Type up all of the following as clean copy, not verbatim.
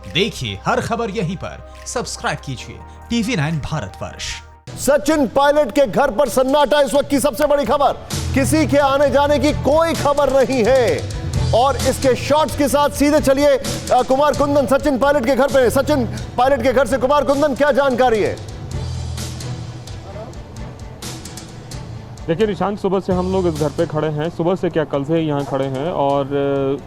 देखिए हर खबर यहीं पर, सब्सक्राइब कीजिए TV9 भारतवर्ष। सचिन पायलट के घर पर सन्नाटा। इस वक्त की सबसे बड़ी खबर, किसी के आने जाने की कोई खबर नहीं है। और इसके शॉट्स के साथ सीधे चलिए कुमार कुंदन सचिन पायलट के घर पे। सचिन पायलट के घर से कुमार कुंदन, क्या जानकारी है? देखिए निशांत, सुबह से हम लोग इस घर पे खड़े हैं। सुबह से क्या, कल से यहाँ खड़े हैं और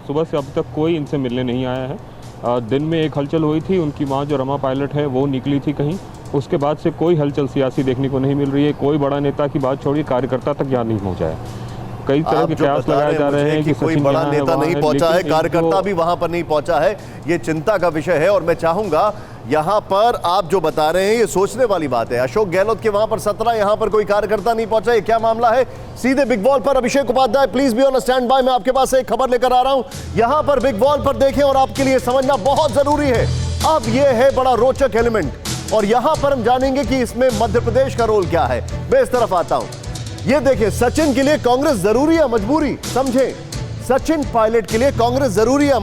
सुबह से अब तक कोई इनसे मिलने नहीं आया है। दिन में एक हलचल हुई थी, उनकी मां जो रमा पायलट है वो निकली थी कहीं। उसके बाद से कोई हलचल सियासी देखने को नहीं मिल रही है। कोई बड़ा नेता की बात छोड़िए, कार्यकर्ता तक यहाँ नहीं पहुँचा है। कई तरह के प्रयास लगाए जा रहे हैं कि कोई बड़ा नेता नहीं पहुंचा है, कार्यकर्ता भी वहां पर नहीं पहुंचा है। ये चिंता का विषय है और मैं चाहूंगा यहां पर आप जो बता रहे हैं ये सोचने वाली बात है। अशोक गहलोत के वहां पर 17, यहां पर कोई कार्यकर्ता नहीं पहुंचा, ये क्या मामला है? सीधे बिग वॉल पर Abhishek Upadhyay, please be on standby. मैं आपके पास एक खबर लेकर आ रहा हूं, यहां पर बिग वॉल पर देखें और आपके लिए समझना बहुत जरूरी है। अब यह है बड़ा रोचक एलिमेंट और यहां पर हम जानेंगे कि इसमें मध्य प्रदेश का रोल क्या है। मैं इस तरफ आता हूं, ये देखिए, सचिन के लिए कांग्रेस जरूरी है मजबूरी? समझे, सचिन पायलट के लिए कांग्रेस जरूरी है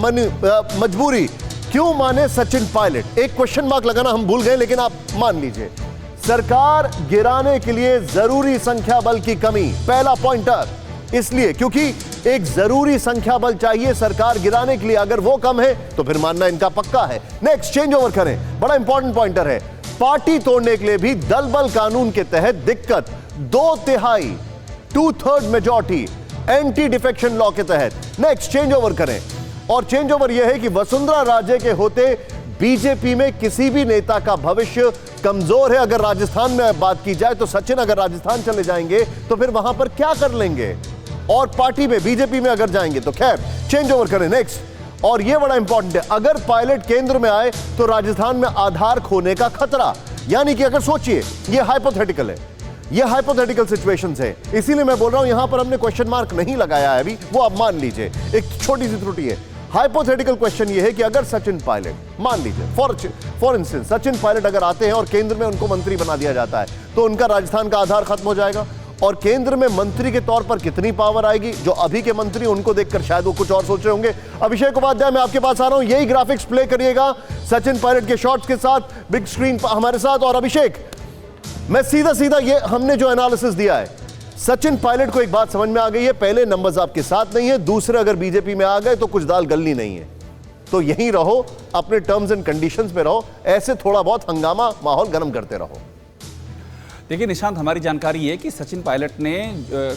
मजबूरी? क्यों माने सचिन पायलट? एक क्वेश्चन मार्क लगाना हम भूल गए, लेकिन आप मान लीजिए, सरकार गिराने के लिए जरूरी संख्या बल की कमी, पहला पॉइंटर। इसलिए क्योंकि एक जरूरी संख्या बल चाहिए सरकार गिराने के लिए, अगर वो कम है तो फिर मानना इनका पक्का है। नेक्स्ट, चेंज ओवर करें, बड़ा इंपॉर्टेंट पॉइंटर है। पार्टी तोड़ने के लिए भी दल बल कानून के तहत दिक्कत, 2/3 2/3 मेजॉरिटी एंटी डिफेक्शन लॉ के तहत। नेक्स्ट, चेंज ओवर करें और चेंज ओवर यह है कि वसुंधरा राजे के होते बीजेपी में किसी भी नेता का भविष्य कमजोर है। अगर राजस्थान में बात की जाए तो सचिन अगर राजस्थान चले जाएंगे तो फिर वहां पर क्या कर लेंगे, और पार्टी में बीजेपी में अगर जाएंगे तो खैर, चेंज ओवर करें। नेक्स्ट, और यह बड़ा इंपॉर्टेंट है, अगर पायलट केंद्र में आए तो राजस्थान में आधार खोने का खतरा। यानी कि अगर सोचिए, यह हाइपोथेटिकल है, ये हाइपोथेटिकल सिचुएशंस है, इसीलिए मैं बोल रहा हूं यहां पर हमने क्वेश्चन मार्क नहीं लगाया है अभी, वो आप मान लीजिए। एक छोटी सी त्रुटि है। हाइपोथेटिकल क्वेश्चन ये है कि अगर सचिन पायलट, मान लीजिए फॉर इंस्टेंस सचिन पायलट अगर आते हैं और केंद्र में उनको मंत्री बना दिया जाता है, तो उनका राजस्थान का आधार खत्म हो जाएगा। और केंद्र में मंत्री के तौर पर कितनी पावर आएगी, जो अभी के मंत्री उनको देखकर शायद वो कुछ और सोच रहे होंगे। अभिषेक उपाध्याय, मैं आपके पास आ रहा हूं, यही ग्राफिक्स प्ले करिएगा सचिन पायलट के शॉट्स के साथ बिग स्क्रीन पर हमारे साथ। और अभिषेक, मैं सीधा ये हमने जो एनालिसिस दिया है, सचिन पायलट को एक बात समझ में आ गई है, पहले नंबर्स आपके साथ नहीं है, दूसरे अगर बीजेपी में आ गए तो कुछ दाल गलनी नहीं है, तो यहीं रहो, अपने टर्म्स एंड कंडीशंस पे रहो, ऐसे थोड़ा बहुत हंगामा माहौल गर्म करते रहो। देखिए निशांत, हमारी जानकारी है कि सचिन पायलट ने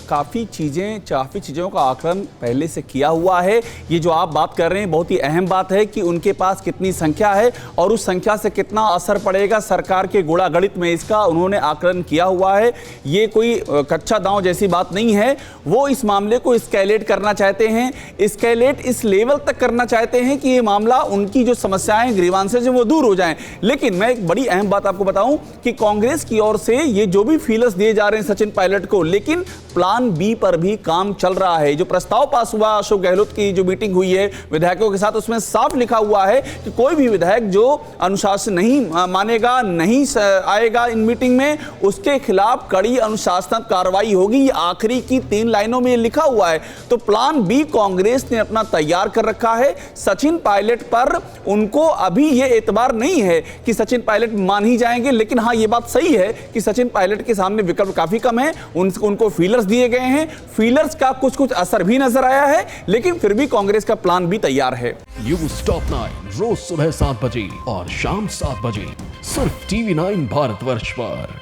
काफ़ी चीज़ों का आकलन पहले से किया हुआ है। ये जो आप बात कर रहे हैं बहुत ही अहम बात है कि उनके पास कितनी संख्या है और उस संख्या से कितना असर पड़ेगा सरकार के गुणा गणित में, इसका उन्होंने आकलन किया हुआ है। ये कोई कच्चा दांव जैसी बात नहीं है। वो इस मामले को स्केलेट करना चाहते हैं, स्केलेट इस लेवल तक करना चाहते हैं कि ये मामला, उनकी जो समस्याएं, ग्रीवांसेज हैं वो दूर हो जाएं। लेकिन मैं एक बड़ी अहम बात आपको बताऊं कि कांग्रेस की ओर से ये जो भी फीलर्स दिए जा रहे हैं सचिन पायलट को, लेकिन प्लान बी पर भी काम चल रहा है। जो प्रस्ताव पास हुआ, अशोक गहलोत की जो मीटिंग हुई है विधायकों के साथ, उसमें साफ लिखा हुआ है कि कोई भी विधायक जो अनुशासन नहीं मानेगा, नहीं आएगा इन मीटिंग में, उसके खिलाफ कड़ी अनुशासनात्मक कार्रवाई होगी। ये आखिरी की 3 लाइनों में लिखा हुआ है। तो प्लान बी कांग्रेस ने अपना तैयार कर रखा है। सचिन पायलट पर उनको अभी ये एतबार नहीं है कि सचिन पायलट मान ही जाएंगे, लेकिन हाँ ये बात सही है कि सचिन पायलट के सामने विकल्प काफी कम है। उनको फीलर्स दिए गए हैं, फीलर्स का कुछ असर भी नजर आया है, लेकिन फिर भी कांग्रेस का प्लान भी तैयार है। न्यूज़ टॉप 9 रोज सुबह 7 बजे और शाम 7 बजे सिर्फ TV9 भारतवर्ष पर।